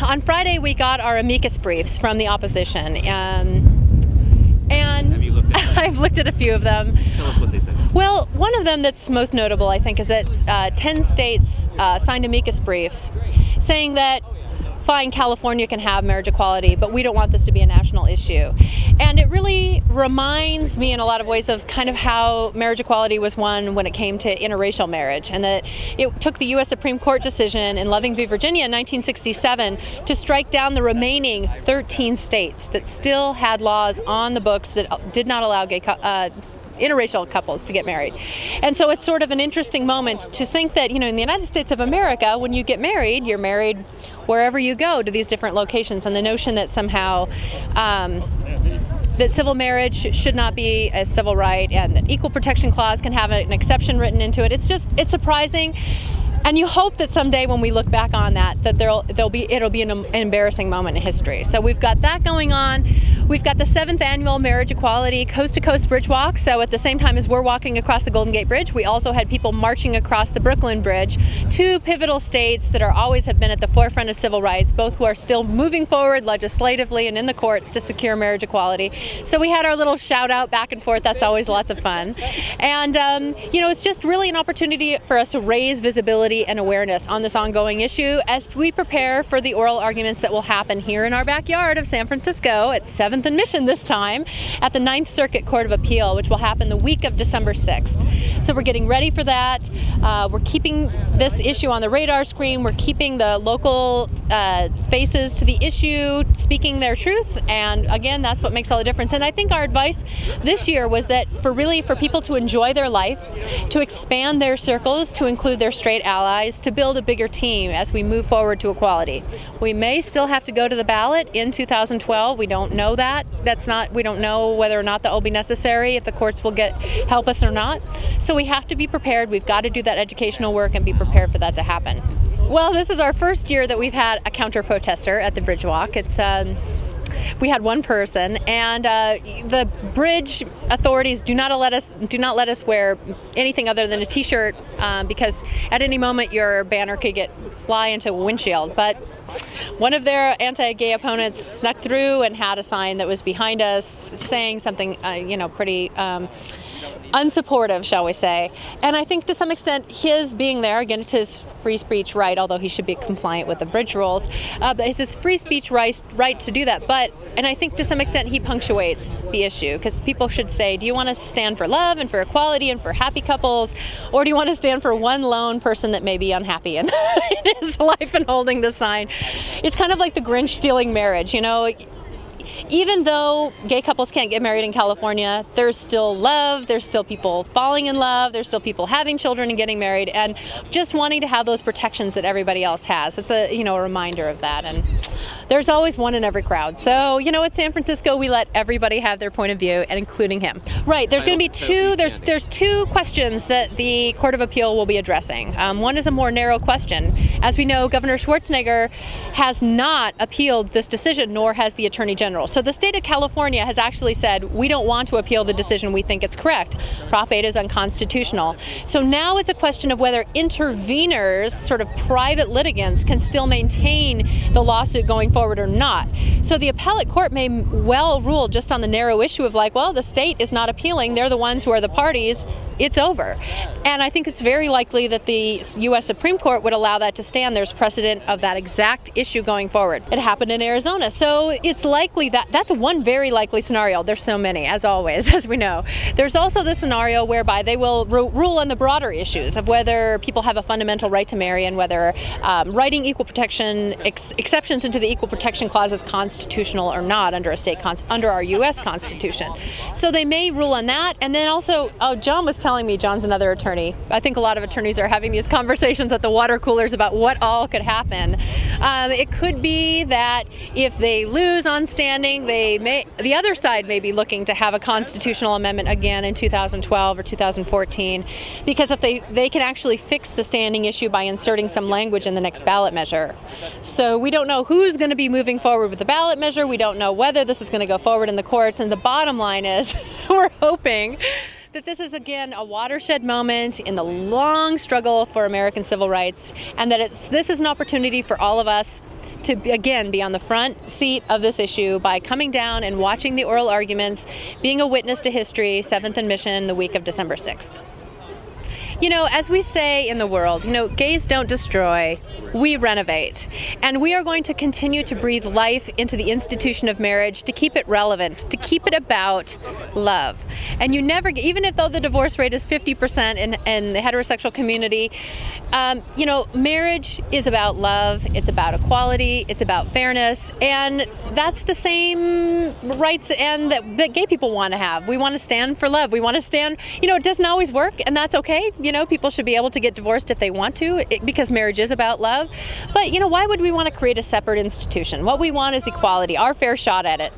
on Friday we got our amicus briefs from the opposition, and have you looked at them? I've looked at a few of them. Tell us what they said. Well, one of them that's most notable, I think, is that 10 states signed amicus briefs saying that fine, California can have marriage equality, but we don't want this to be a national issue. And it really reminds me in a lot of ways of kind of how marriage equality was won when it came to interracial marriage, and that it took the U.S. Supreme Court decision in Loving v. Virginia in 1967 to strike down the remaining 13 states that still had laws on the books that did not allow interracial couples to get married. And so it's sort of an interesting moment to think that, in the United States of America, when you get married, you're married wherever you go to these different locations, and the notion that somehow that civil marriage should not be a civil right, and that equal protection clause can have an exception written into it. It's surprising. And you hope that someday when we look back on that it'll be an embarrassing moment in history. So we've got that going on. We've got the 7th annual Marriage Equality Coast to Coast Bridgewalk. So at the same time as we're walking across the Golden Gate Bridge, we also had people marching across the Brooklyn Bridge, 2 pivotal states that always have been at the forefront of civil rights, both who are still moving forward legislatively and in the courts to secure marriage equality. So we had our little shout out back and forth. That's always lots of fun. And, it's just really an opportunity for us to raise visibility and awareness on this ongoing issue as we prepare for the oral arguments that will happen here in our backyard of San Francisco at 7th and Mission this time at the 9th Circuit Court of Appeal, which will happen the week of December 6th. So we're getting ready for that. We're keeping this issue on the radar screen. We're keeping the local faces to the issue, speaking their truth. And again, that's what makes all the difference. And I think our advice this year was that for people to enjoy their life, to expand their circles, to include their straight allies, to build a bigger team as we move forward to equality. We may still have to go to the ballot in 2012. We don't know that. We don't know whether or not that will be necessary, if the courts will help us or not. So we have to be prepared. We've got to do that educational work and be prepared for that to happen. Well, this is our first year that we've had a counter protester at the Bridgewalk. We had one person, and the bridge authorities do not let us wear anything other than a T-shirt because at any moment your banner could fly into a windshield. But one of their anti-gay opponents snuck through and had a sign that was behind us saying something, pretty unsupportive, shall we say. And I think to some extent his being there, again, it's his free speech right, although he should be compliant with the bridge rules, but it's his free speech right to do that. And I think to some extent he punctuates the issue, because people should say, do you want to stand for love and for equality and for happy couples, or do you want to stand for one lone person that may be unhappy in his life and holding the sign? It's kind of like the Grinch stealing marriage, Even though gay couples can't get married in California, there's still love, there's still people falling in love, there's still people having children and getting married, and just wanting to have those protections that everybody else has. It's a reminder of that. And there's always one in every crowd. So, at San Francisco, we let everybody have their point of view, and including him. Right, there's going to be there's 2 questions that the Court of Appeal will be addressing. One is a more narrow question. As we know, Governor Schwarzenegger has not appealed this decision, nor has the Attorney General. So the state of California has actually said, we don't want to appeal the decision, we think it's correct. Prop 8 is unconstitutional. So now it's a question of whether interveners, sort of private litigants, can still maintain the lawsuit going forward or not. So the appellate court may well rule just on the narrow issue of the state is not appealing, they're the ones who are the parties, it's over. And I think it's very likely that the U.S. Supreme Court would allow that to stand. There's precedent of that exact issue going forward. It happened in Arizona. So it's likely that's one very likely scenario. There's so many, as always, as we know. There's also the scenario whereby they will rule on the broader issues of whether people have a fundamental right to marry and whether writing equal protection exceptions into the equal protection clause is constitutional or not under under our U.S. Constitution. So they may rule on that. And then also, John was telling me, John's another attorney. I think a lot of attorneys are having these conversations at the water coolers about what all could happen. It could be that if they lose on standing, the other side may be looking to have a constitutional amendment again in 2012 or 2014, because if they can actually fix the standing issue by inserting some language in the next ballot measure. So we don't know who's going to be moving forward with the ballot measure. We don't know whether this is going to go forward in the courts. And the bottom line is we're hoping that this is, again, a watershed moment in the long struggle for American civil rights, and that this is an opportunity for all of us to, again, be on the front seat of this issue by coming down and watching the oral arguments, being a witness to history, 7th and Mission, the week of December 6th. You know, as we say in the world, you know, gays don't destroy, we renovate. And we are going to continue to breathe life into the institution of marriage to keep it relevant, to keep it about love. And you never, even if though the divorce rate is 50% in the heterosexual community, you know, marriage is about love, it's about equality, it's about fairness, and that's the same rights and that gay people want to have. We want to stand for love. We want to stand, you know, it doesn't always work, and that's okay. You know, people should be able to get divorced if they want to, because marriage is about love. But, you know, why would we want to create a separate institution? What we want is equality, our fair shot at it.